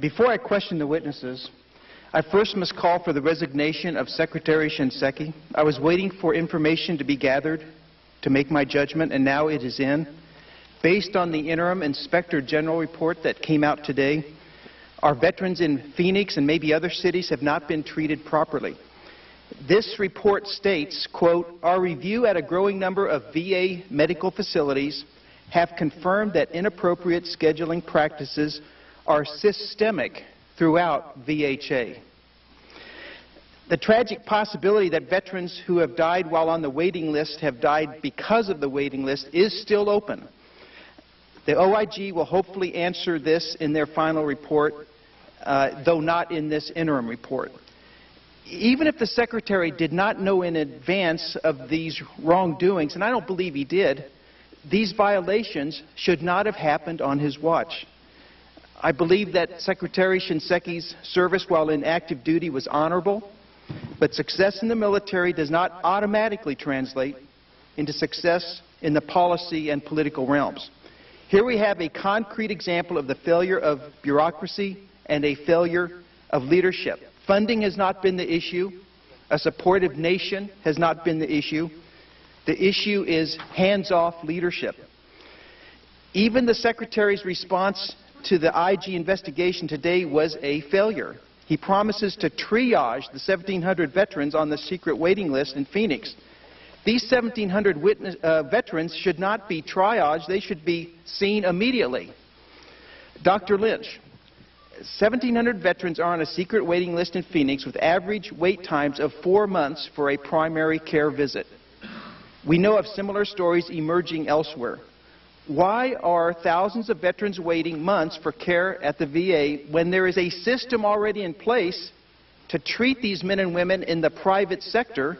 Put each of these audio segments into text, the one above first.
Before I question the witnesses, I first must call for the resignation of Secretary Shinseki. I was waiting for information to be gathered to make my judgment, and now it is in. Based on the interim Inspector General report that came out today, our veterans in Phoenix and maybe other cities have not been treated properly. This report states, quote, "Our review at a growing number of VA medical facilities have confirmed that inappropriate scheduling practices are systemic throughout VHA. The tragic possibility that veterans who have died while on the waiting list have died because of the waiting list is still open. The OIG will hopefully answer this in their final report, though not in this interim report. Even if the Secretary did not know in advance of these wrongdoings, and I don't believe he did, these violations should not have happened on his watch. I believe that Secretary Shinseki's service while in active duty was honorable, but success in the military does not automatically translate into success in the policy and political realms. Here we have a concrete example of the failure of bureaucracy and a failure of leadership. Funding has not been the issue. A supportive nation has not been the issue. The issue is hands-off leadership. Even the Secretary's response to the IG investigation today was a failure. He promises to triage the 1,700 veterans on the secret waiting list in Phoenix. These 1,700 veterans should not be triaged. They should be seen immediately. Dr. Lynch, 1,700 veterans are on a secret waiting list in Phoenix with average wait times of 4 months for a primary care visit. We know of similar stories emerging elsewhere. Why are thousands of veterans waiting months for care at the VA when there is a system already in place to treat these men and women in the private sector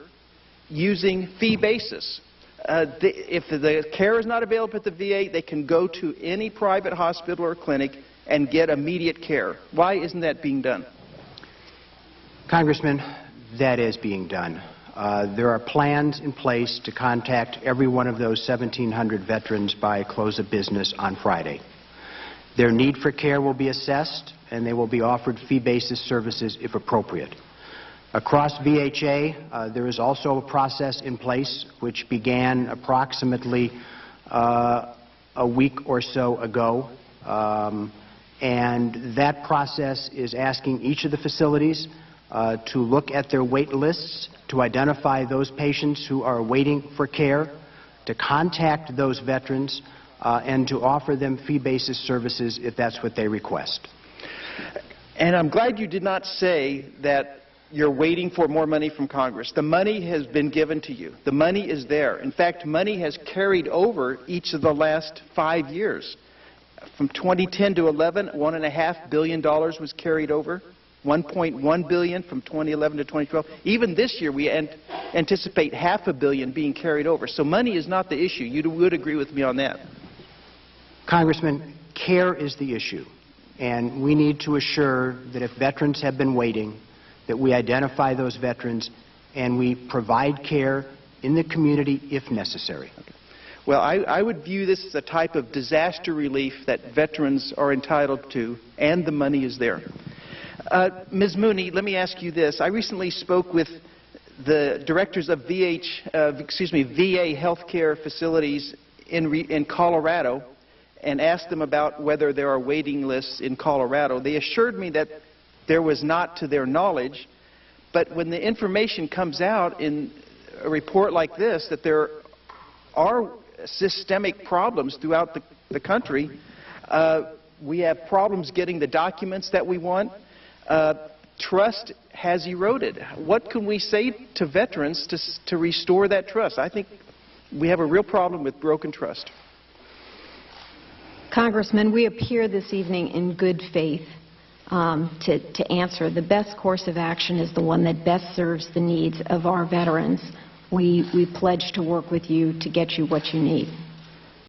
using fee basis? If the care is not available at the VA, they can go to any private hospital or clinic and get immediate care. Why isn't that being done? Congressman, that is being done. There are plans in place to contact every one of those 1,700 veterans by close of business on Friday. Their need for care will be assessed, and they will be offered fee-basis services if appropriate. Across VHA, there is also a process in place which began approximately a week or so ago, and that process is asking each of the facilities to look at their wait lists, to identify those patients who are waiting for care, to contact those veterans, and to offer them fee-basis services if that's what they request. And I'm glad you did not say that you're waiting for more money from Congress. The money has been given to you. The money is there. In fact, money has carried over each of the last 5 years. From 2010 to 11, $1.5 billion was carried over. $1.1 billion from 2011 to 2012. Even this year, we anticipate $500 million being carried over. So money is not the issue. You would agree with me on that. Congressman, care is the issue. And we need to assure that if veterans have been waiting, that we identify those veterans and we provide care in the community if necessary. Okay. Well, I would view this as a type of disaster relief that veterans are entitled to, and the money is there. Ms. Mooney, let me ask you this. I recently spoke with the directors of VA healthcare facilities in Colorado and asked them about whether there are waiting lists in Colorado. They assured me that there was not to their knowledge, but when the information comes out in a report like this that there are systemic problems throughout the country, we have problems getting the documents that we want. Trust has eroded. What can we say to veterans to restore that trust? I think we have a real problem with broken trust. Congressman, we appear this evening in good faith to answer. The best course of action is the one that best serves the needs of our veterans. We pledge to work with you to get you what you need.